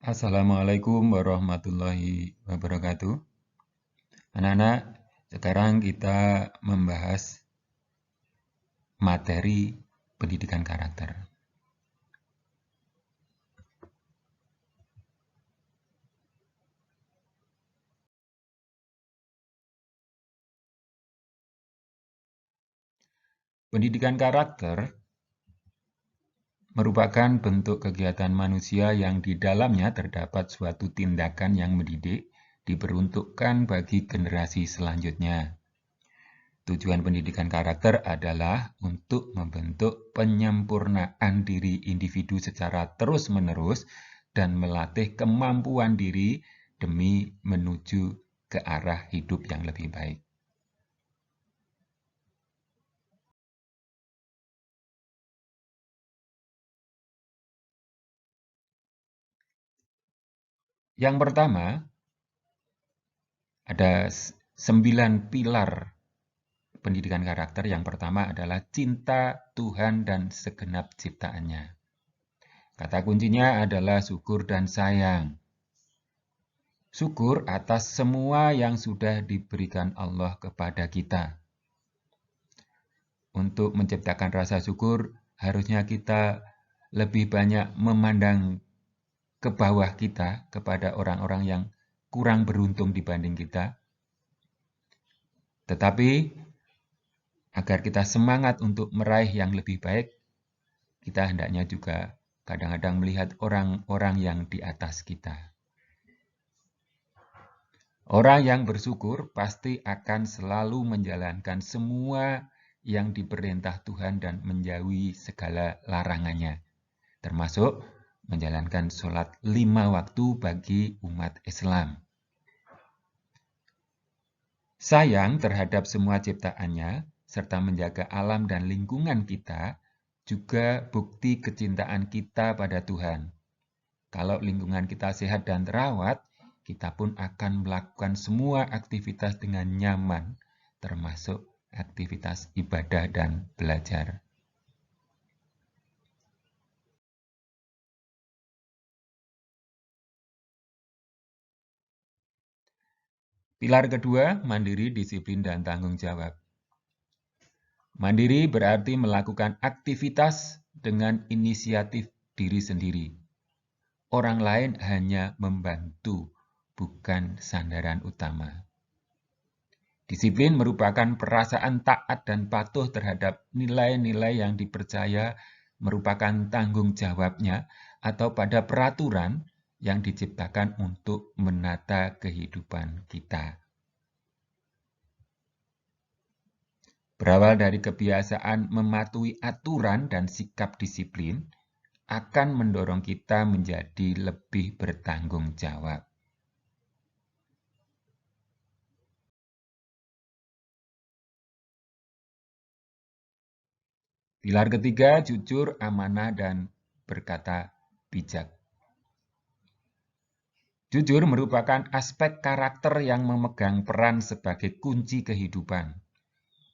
Assalamualaikum warahmatullahi wabarakatuh. Anak-anak, sekarang kita membahas materi pendidikan karakter. Pendidikan karakter merupakan bentuk kegiatan manusia yang di dalamnya terdapat suatu tindakan yang mendidik, diperuntukkan bagi generasi selanjutnya. Tujuan pendidikan karakter adalah untuk membentuk penyempurnaan diri individu secara terus-menerus dan melatih kemampuan diri demi menuju ke arah hidup yang lebih baik. Yang pertama, ada 9 pilar pendidikan karakter. Yang pertama adalah cinta Tuhan dan segenap ciptaannya. Kata kuncinya adalah syukur dan sayang. Syukur atas semua yang sudah diberikan Allah kepada kita. Untuk menciptakan rasa syukur, harusnya kita lebih banyak memandang ke bawah kita, kepada orang-orang yang kurang beruntung dibanding kita. Tetapi, agar kita semangat untuk meraih yang lebih baik, kita hendaknya juga kadang-kadang melihat orang-orang yang di atas kita. Orang yang bersyukur pasti akan selalu menjalankan semua yang diperintah Tuhan dan menjauhi segala larangannya, termasuk menjalankan sholat 5 waktu bagi umat Islam. Sayang terhadap semua ciptaannya, serta menjaga alam dan lingkungan kita, juga bukti kecintaan kita pada Tuhan. Kalau lingkungan kita sehat dan terawat, kita pun akan melakukan semua aktivitas dengan nyaman, termasuk aktivitas ibadah dan belajar. Pilar kedua, mandiri, disiplin, dan tanggung jawab. Mandiri berarti melakukan aktivitas dengan inisiatif diri sendiri. Orang lain hanya membantu, bukan sandaran utama. Disiplin merupakan perasaan taat dan patuh terhadap nilai-nilai yang dipercaya merupakan tanggung jawabnya atau pada peraturan yang diciptakan untuk menata kehidupan kita. Berawal dari kebiasaan mematuhi aturan dan sikap disiplin, akan mendorong kita menjadi lebih bertanggung jawab. Pilar ketiga, jujur, amanah, dan berkata bijak. Jujur merupakan aspek karakter yang memegang peran sebagai kunci kehidupan.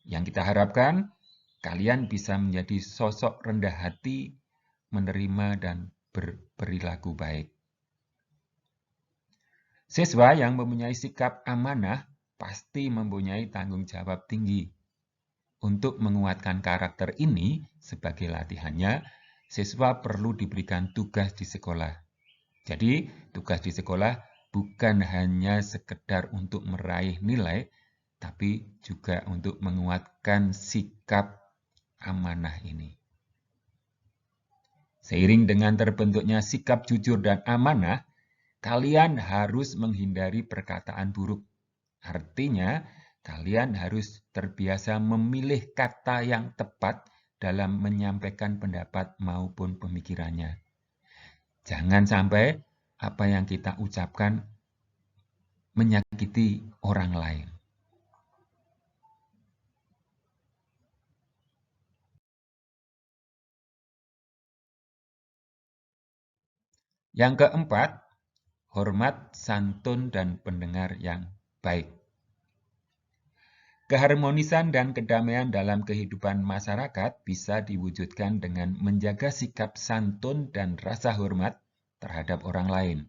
Yang kita harapkan, kalian bisa menjadi sosok rendah hati, menerima, dan berperilaku baik. Siswa yang mempunyai sikap amanah pasti mempunyai tanggung jawab tinggi. Untuk menguatkan karakter ini sebagai latihannya, siswa perlu diberikan tugas di sekolah. Jadi, tugas di sekolah bukan hanya sekedar untuk meraih nilai, tapi juga untuk menguatkan sikap amanah ini. Seiring dengan terbentuknya sikap jujur dan amanah, kalian harus menghindari perkataan buruk. Artinya, kalian harus terbiasa memilih kata yang tepat dalam menyampaikan pendapat maupun pemikirannya. Jangan sampai apa yang kita ucapkan menyakiti orang lain. Yang keempat, hormat, santun, dan pendengar yang baik. Keharmonisan dan kedamaian dalam kehidupan masyarakat bisa diwujudkan dengan menjaga sikap santun dan rasa hormat terhadap orang lain.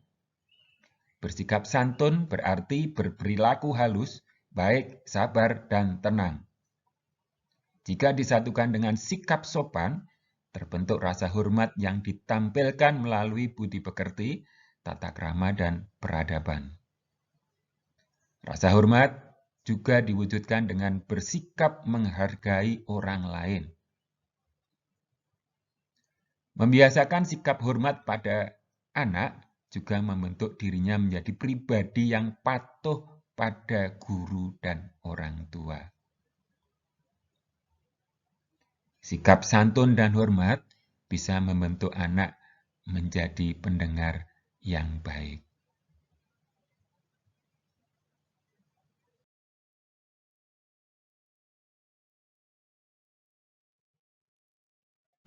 Bersikap santun berarti berperilaku halus, baik, sabar, dan tenang. Jika disatukan dengan sikap sopan, terbentuk rasa hormat yang ditampilkan melalui budi pekerti, tata krama, dan peradaban. Rasa hormat juga diwujudkan dengan bersikap menghargai orang lain. Membiasakan sikap hormat pada anak juga membentuk dirinya menjadi pribadi yang patuh pada guru dan orang tua. Sikap santun dan hormat bisa membentuk anak menjadi pendengar yang baik.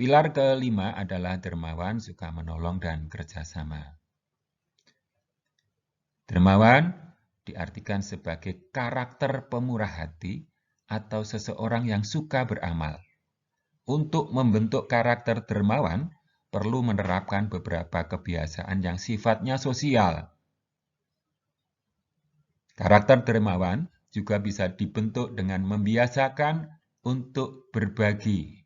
Pilar kelima adalah dermawan, suka menolong, dan kerjasama. Dermawan diartikan sebagai karakter pemurah hati atau seseorang yang suka beramal. Untuk membentuk karakter dermawan, perlu menerapkan beberapa kebiasaan yang sifatnya sosial. Karakter dermawan juga bisa dibentuk dengan membiasakan untuk berbagi.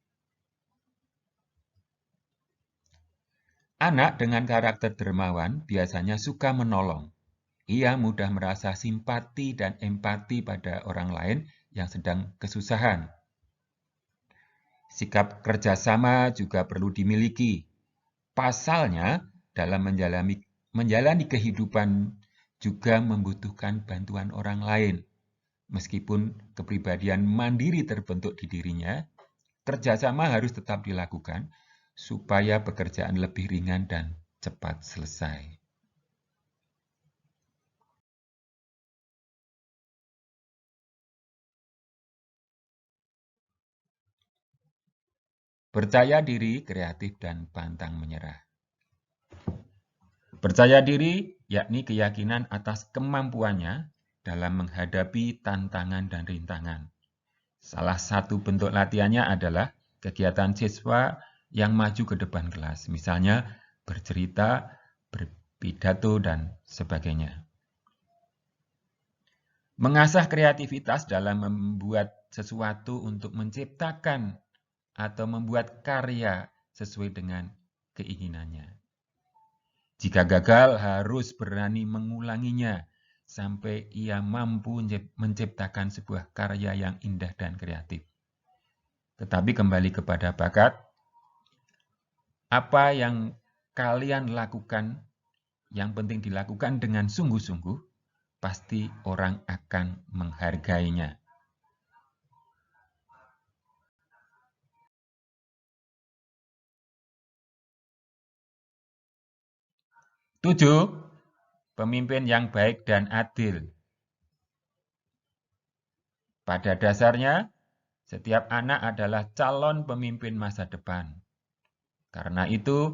Anak dengan karakter dermawan biasanya suka menolong. Ia mudah merasa simpati dan empati pada orang lain yang sedang kesusahan. Sikap kerjasama juga perlu dimiliki. Pasalnya, dalam menjalani kehidupan juga membutuhkan bantuan orang lain. Meskipun kepribadian mandiri terbentuk di dirinya, kerjasama harus tetap dilakukan supaya pekerjaan lebih ringan dan cepat selesai. Percaya diri, kreatif, dan pantang menyerah. Percaya diri yakni keyakinan atas kemampuannya dalam menghadapi tantangan dan rintangan. Salah satu bentuk latihannya adalah kegiatan siswa yang maju ke depan kelas, misalnya bercerita, berpidato, dan sebagainya. Mengasah kreativitas dalam membuat sesuatu untuk menciptakan atau membuat karya sesuai dengan keinginannya. Jika gagal, harus berani mengulanginya sampai ia mampu menciptakan sebuah karya yang indah dan kreatif. Tetapi kembali kepada bakat, apa yang kalian lakukan, yang penting dilakukan dengan sungguh-sungguh, pasti orang akan menghargainya. 7. Pemimpin yang baik dan adil. Pada dasarnya, setiap anak adalah calon pemimpin masa depan. Karena itu,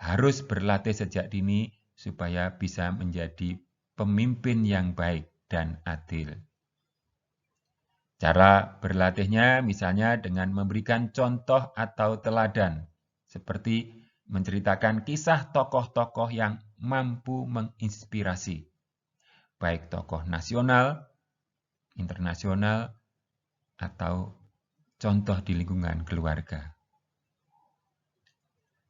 harus berlatih sejak dini supaya bisa menjadi pemimpin yang baik dan adil. Cara berlatihnya misalnya dengan memberikan contoh atau teladan, seperti menceritakan kisah tokoh-tokoh yang mampu menginspirasi, baik tokoh nasional, internasional, atau contoh di lingkungan keluarga.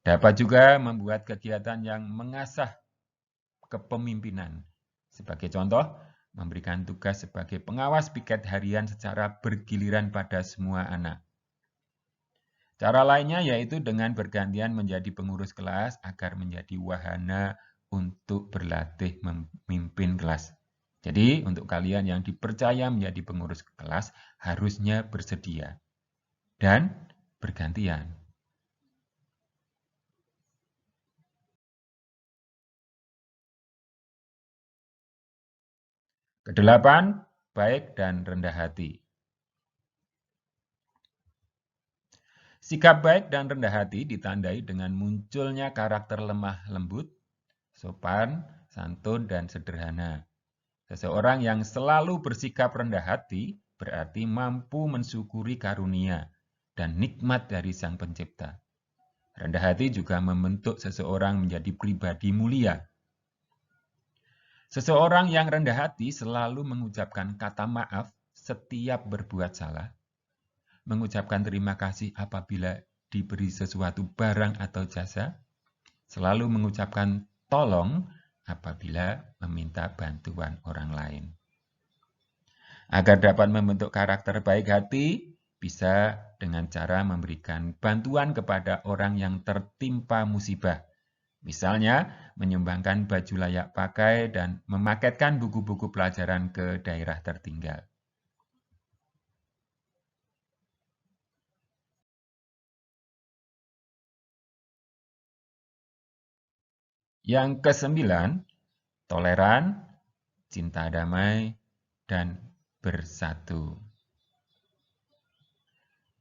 Dapat juga membuat kegiatan yang mengasah kepemimpinan. Sebagai contoh, memberikan tugas sebagai pengawas piket harian secara bergiliran pada semua anak. Cara lainnya yaitu dengan bergantian menjadi pengurus kelas agar menjadi wahana untuk berlatih memimpin kelas. Jadi, untuk kalian yang dipercaya menjadi pengurus kelas, harusnya bersedia dan bergantian. Kedelapan, baik dan rendah hati. Sikap baik dan rendah hati ditandai dengan munculnya karakter lemah lembut, sopan, santun, dan sederhana. Seseorang yang selalu bersikap rendah hati berarti mampu mensyukuri karunia dan nikmat dari Sang Pencipta. Rendah hati juga membentuk seseorang menjadi pribadi mulia. Seseorang yang rendah hati selalu mengucapkan kata maaf setiap berbuat salah, mengucapkan terima kasih apabila diberi sesuatu barang atau jasa, selalu mengucapkan tolong apabila meminta bantuan orang lain. Agar dapat membentuk karakter baik hati, bisa dengan cara memberikan bantuan kepada orang yang tertimpa musibah. Misalnya, menyumbangkan baju layak pakai dan memaketkan buku-buku pelajaran ke daerah tertinggal. Yang kesembilan, toleran, cinta damai, dan bersatu.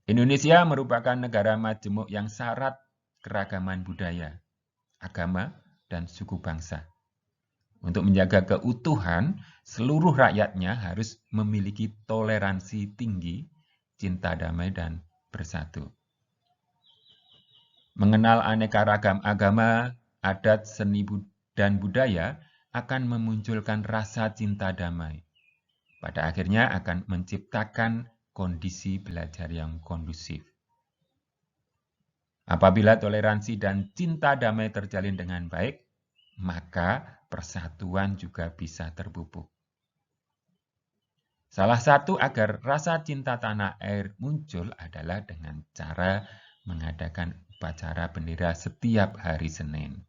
Indonesia merupakan negara majemuk yang syarat keragaman budaya, agama, dan suku bangsa. Untuk menjaga keutuhan, seluruh rakyatnya harus memiliki toleransi tinggi, cinta damai, dan bersatu. Mengenal aneka ragam agama, adat, seni, dan budaya akan memunculkan rasa cinta damai. Pada akhirnya akan menciptakan kondisi belajar yang kondusif. Apabila toleransi dan cinta damai terjalin dengan baik, maka persatuan juga bisa terpupuk. Salah satu agar rasa cinta tanah air muncul adalah dengan cara mengadakan upacara bendera setiap hari Senin.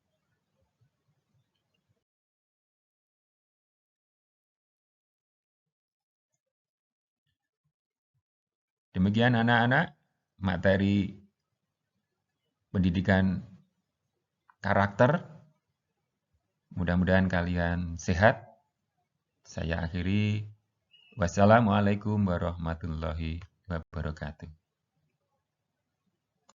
Demikian anak-anak, materi pendidikan karakter. Mudah-mudahan kalian sehat. Saya akhiri. Wassalamualaikum warahmatullahi wabarakatuh.